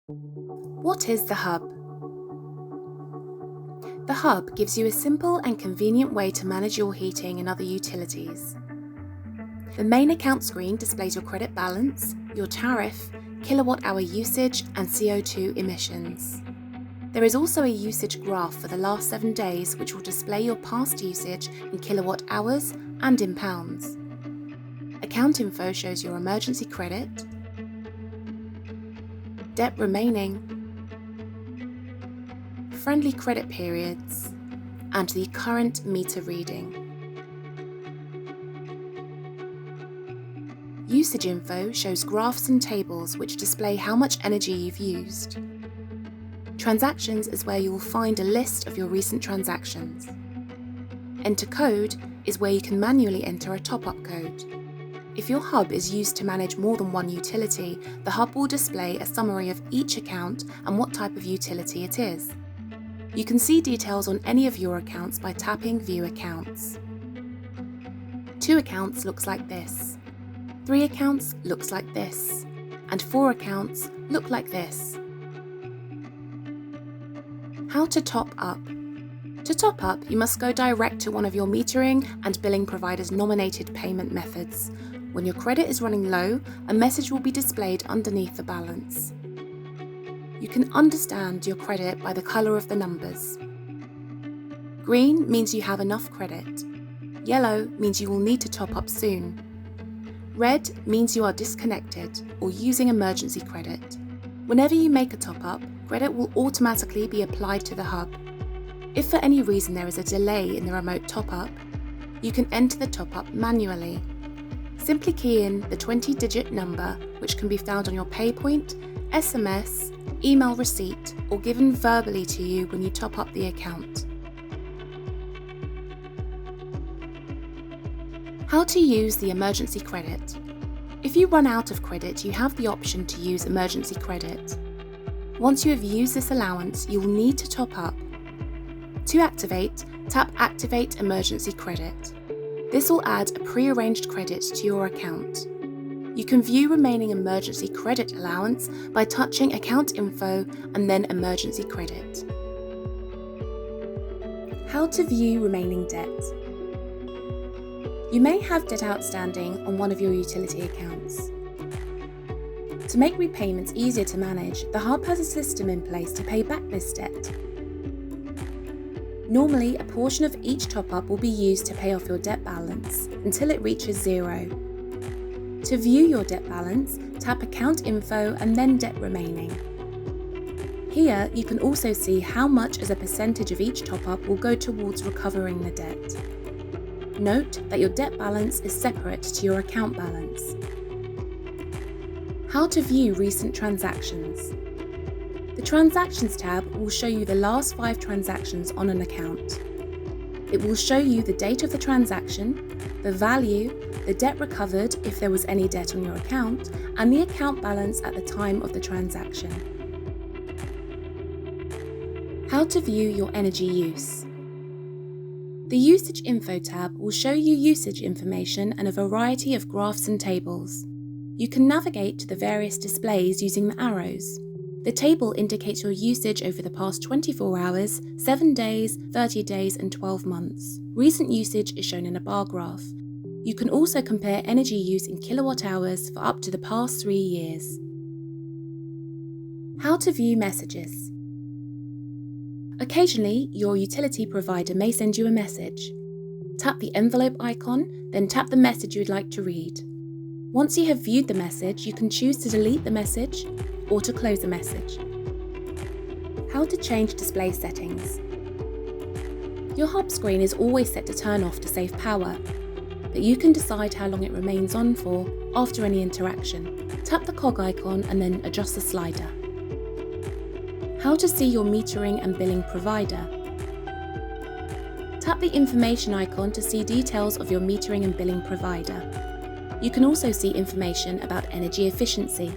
What is the Hub? The Hub gives you a simple and convenient way to manage your heating and other utilities. The main account screen displays your credit balance, your tariff, kilowatt-hour usage, and CO2 emissions. There is also a usage graph for the last 7 days which will display your past usage in kilowatt hours and in pounds. Account info shows your emergency credit, debt remaining, friendly credit periods, and the current meter reading. Usage info shows graphs and tables which display how much energy you've used. Transactions is where you will find a list of your recent transactions. Enter code is where you can manually enter a top-up code. If your Hub is used to manage more than one utility, the Hub will display a summary of each account and what type of utility it is. You can see details on any of your accounts by tapping View Accounts. 2 accounts looks like this. 3 accounts looks like this. And 4 accounts look like this. How to top up. To top up, you must go direct to one of your metering and billing providers' nominated payment methods. When your credit is running low, a message will be displayed underneath the balance. You can understand your credit by the colour of the numbers. Green means you have enough credit. Yellow means you will need to top up soon. Red means you are disconnected or using emergency credit. Whenever you make a top up, credit will automatically be applied to the Hub. If for any reason there is a delay in the remote top up, you can enter the top up manually. Simply key in the 20-digit number which can be found on your PayPoint, SMS, email receipt, or given verbally to you when you top up the account. How to use the emergency credit. If you run out of credit, you have the option to use emergency credit. Once you have used this allowance, you will need to top up. To activate, tap Activate Emergency Credit. This will add a pre-arranged credit to your account. You can view remaining emergency credit allowance by touching Account Info and then Emergency Credit. How to view remaining debt. You may have debt outstanding on one of your utility accounts. To make repayments easier to manage, the Hub has a system in place to pay back this debt. Normally, a portion of each top-up will be used to pay off your debt balance until it reaches 0. To view your debt balance, tap Account Info and then Debt Remaining. Here, you can also see how much as a percentage of each top-up will go towards recovering the debt. Note that your debt balance is separate to your account balance. How to view recent transactions. The Transactions tab will show you the last 5 transactions on an account. It will show you the date of the transaction, the value, the debt recovered if there was any debt on your account, and the account balance at the time of the transaction. How to view your energy use. The Usage Info tab will show you usage information and a variety of graphs and tables. You can navigate to the various displays using the arrows. The table indicates your usage over the past 24 hours, 7 days, 30 days, and 12 months. Recent usage is shown in a bar graph. You can also compare energy use in kilowatt hours for up to the past 3 years. How to view messages. Occasionally, your utility provider may send you a message. Tap the envelope icon, then tap the message you would like to read. Once you have viewed the message, you can choose to delete the message or to close the message. How to change display settings. Your Hub screen is always set to turn off to save power, but you can decide how long it remains on for after any interaction. Tap the cog icon and then adjust the slider. How to see your metering and billing provider. Tap the information icon to see details of your metering and billing provider. You can also see information about energy efficiency.